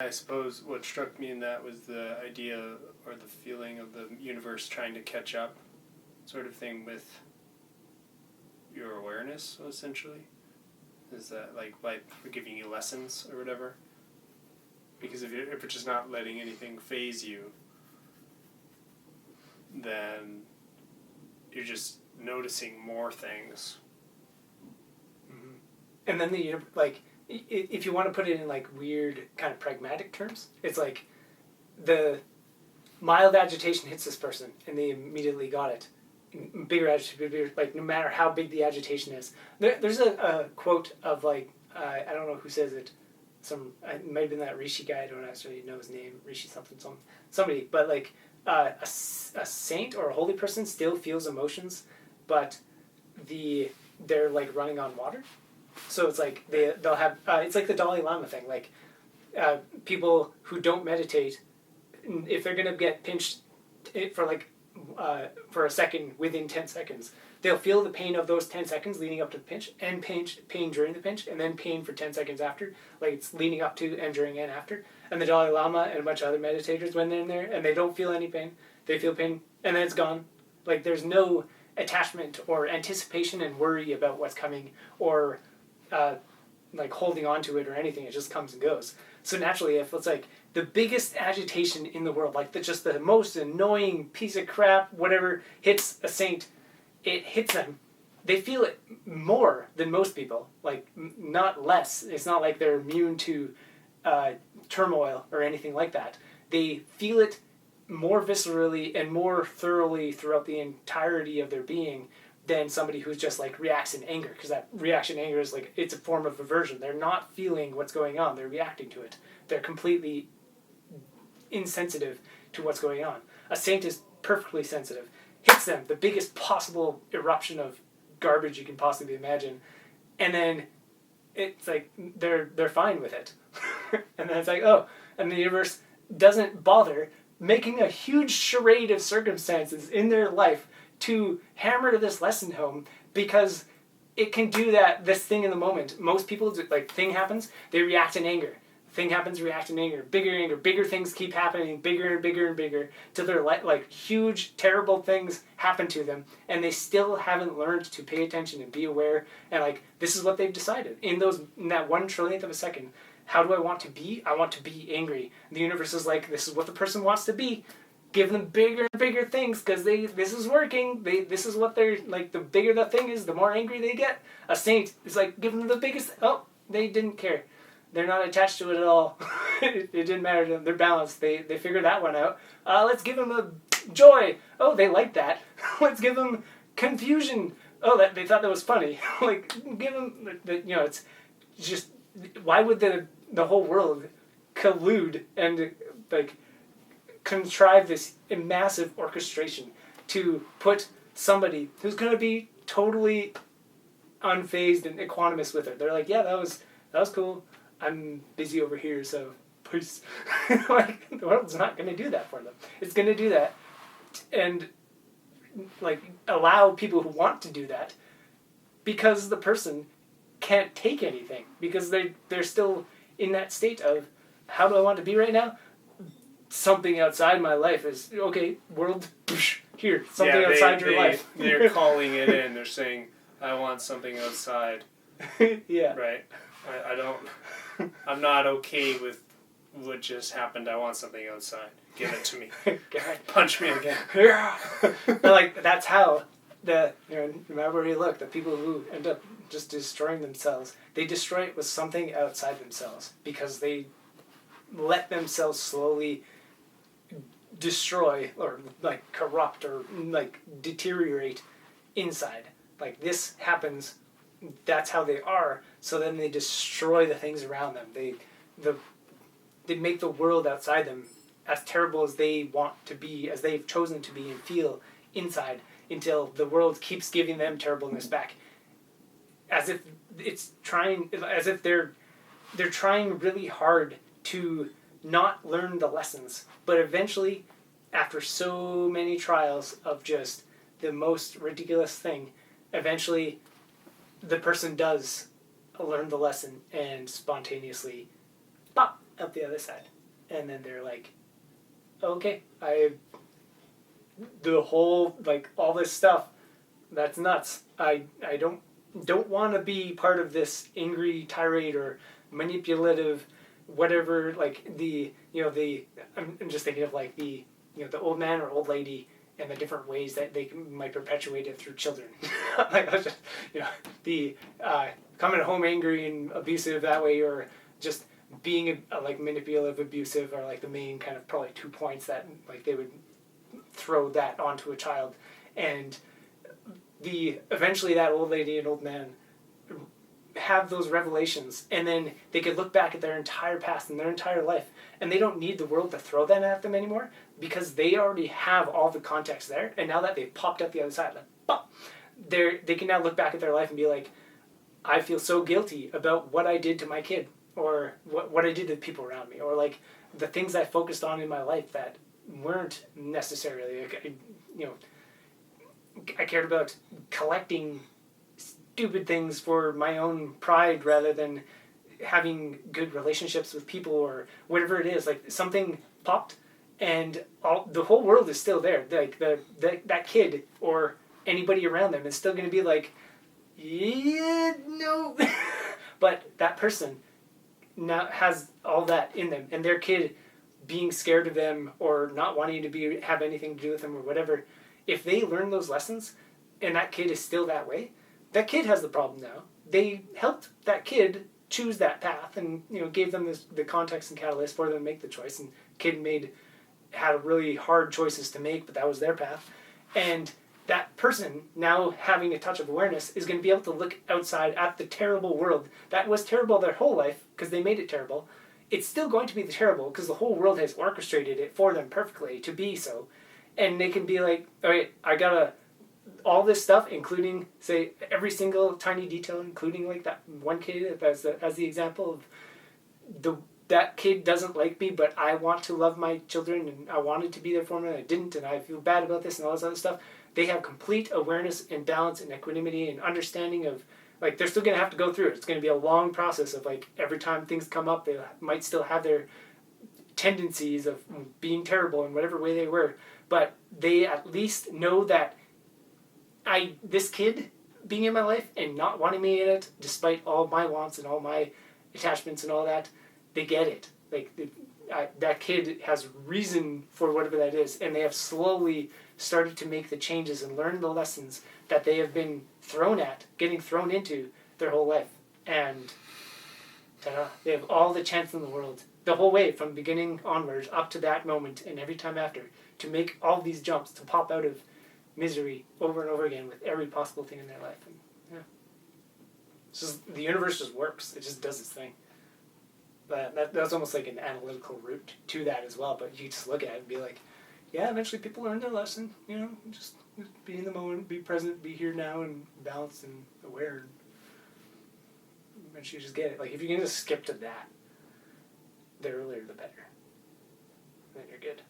I suppose what struck me in that was the idea or the feeling of the universe trying to catch up, sort of thing, with your awareness, essentially. Is that like by giving you lessons or whatever? Because if it's just not letting anything phase you, then you're just noticing more things. Mm-hmm. And then if you want to put it in like weird kind of pragmatic terms, it's like the mild agitation hits this person and they immediately got it. Bigger agitation, like no matter how big the agitation is. There's a quote of like, I don't know who says it. It might have been that Rishi guy. I don't actually know his name. Rishi somebody. But like a saint or a holy person still feels emotions, but they're like running on water. So it's like they'll have it's like the Dalai Lama thing. Like people who don't meditate, if they're gonna get pinched for a second within 10 seconds, they'll feel the pain of those 10 seconds leading up to the pinch, and pain during the pinch, and then pain for 10 seconds after. Like it's leading up to and during and after. And the Dalai Lama and a bunch of other meditators, when they're in there and they don't feel any pain, they feel pain and then it's gone. Like there's no attachment or anticipation and worry about what's coming or like holding on to it or anything. It just comes and goes. So naturally, if it's like the biggest agitation in the world, like just the most annoying piece of crap, whatever, hits a saint, it hits them. They feel it more than most people, like not less. It's not like they're immune to turmoil or anything like that. They feel it more viscerally and more thoroughly throughout the entirety of their being than somebody who's just like reacts in anger, because that reaction anger is like, it's a form of aversion. They're not feeling what's going on. They're reacting to it. They're completely insensitive to what's going on. A saint is perfectly sensitive. Hits them, the biggest possible eruption of garbage you can possibly imagine, and then it's like they're fine with it. And then it's like, oh, and the universe doesn't bother making a huge charade of circumstances in their life to hammer this lesson home, because it can do this thing in the moment. Most people, like, thing happens, they react in anger. Thing happens, react in anger. Bigger things keep happening, bigger and bigger and bigger, till they're like huge, terrible things happen to them, and they still haven't learned to pay attention and be aware, and like, this is what they've decided. In that 1/1,000,000th of a second, how do I want to be? I want to be angry. The universe is like, this is what the person wants to be. Give them bigger and bigger things, because this is working. This is what they're like. The bigger the thing is, the more angry they get. A saint is like, give them the biggest. Oh, they didn't care. They're not attached to it at all. It didn't matter to them. They're balanced. They figured that one out. Let's give them a joy. Oh, they like that. Let's give them confusion. Oh, they thought that was funny. Like, give them. It's just, why would the whole world collude and like contrive this massive orchestration to put somebody who's going to be totally unfazed and equanimous with it? They're like, yeah, that was cool. I'm busy over here, so peace. Like, the world's not going to do that for them. It's going to do that and like allow people who want to do that, because the person can't take anything, because they're still in that state of, how do I want to be right now? Something outside my life is, okay, world, here, something outside your life. They're calling it in. They're saying, I want something outside. Yeah. Right. I'm not okay with what just happened. I want something outside. Give it to me. Punch me again. Yeah. Like, that's how no matter where you look, the people who end up just destroying themselves, they destroy it with something outside themselves, because they let themselves slowly destroy or like corrupt or like deteriorate inside. Like, this happens, that's how they are. So then they destroy the things around them. They make the world outside them as terrible as they want to be, as they've chosen to be and feel inside, until the world keeps giving them terribleness back, as if they're trying really hard to not learn the lessons. But eventually, after so many trials of just the most ridiculous thing, eventually the person does learn the lesson and spontaneously pop, up the other side. And then they're like, okay, the whole, like, all this stuff, that's nuts. I don't want to be part of this angry tirade or manipulative whatever, like I'm just thinking of like the the old man or old lady and the different ways that might perpetuate it through children. Like, that's just, the coming home angry and abusive that way, or just being like manipulative, abusive, are like the main kind of probably 2 points that like they would throw that onto a child. And eventually that old lady and old man have those revelations, and then they could look back at their entire past and their entire life, and they don't need the world to throw that at them anymore, because they already have all the context there. And now that they've popped up the other side, like, pop, they can now look back at their life and be like, I feel so guilty about what I did to my kid, or what I did to the people around me, or like the things I focused on in my life that weren't necessarily like, I cared about collecting stupid things for my own pride rather than having good relationships with people, or whatever it is. Like, something popped, and the whole world is still there. Like that kid or anybody around them is still going to be like, yeah, no. But that person now has all that in them, and their kid being scared of them or not wanting to have anything to do with them or whatever. If they learn those lessons, and that kid is still that way, that kid has the problem now. They helped that kid choose that path, and gave them the context and catalyst for them to make the choice. And kid had really hard choices to make, but that was their path. And that person, now having a touch of awareness, is going to be able to look outside at the terrible world that was terrible their whole life because they made it terrible. It's still going to be terrible because the whole world has orchestrated it for them perfectly to be so. And they can be like, all right, I gotta, all this stuff, including, say, every single tiny detail, including like that one kid as the example of that kid doesn't like me, but I want to love my children, and I wanted to be there for them, and I didn't, and I feel bad about this and all this other stuff. They have complete awareness and balance and equanimity and understanding of, like, they're still going to have to go through it. It's going to be a long process of, like, every time things come up, they might still have their tendencies of being terrible in whatever way they were, but they at least know that this kid being in my life and not wanting me in it, despite all my wants and all my attachments and all that, they get it. Like, that kid has reason for whatever that is, and they have slowly started to make the changes and learn the lessons that they have been getting thrown into their whole life. And ta-da, they have all the chance in the world, the whole way from beginning onwards up to that moment and every time after, to make all these jumps, to pop out of misery over and over again with every possible thing in their life. And it's just, the universe just works. It just does its thing. But that's almost like an analytical route to that as well. But you just look at it and be like, yeah, eventually people learn their lesson. Just be in the moment, be present, be here now, and balanced and aware. And eventually you just get it. Like, if you can just skip to that, the earlier the better. Then you're good.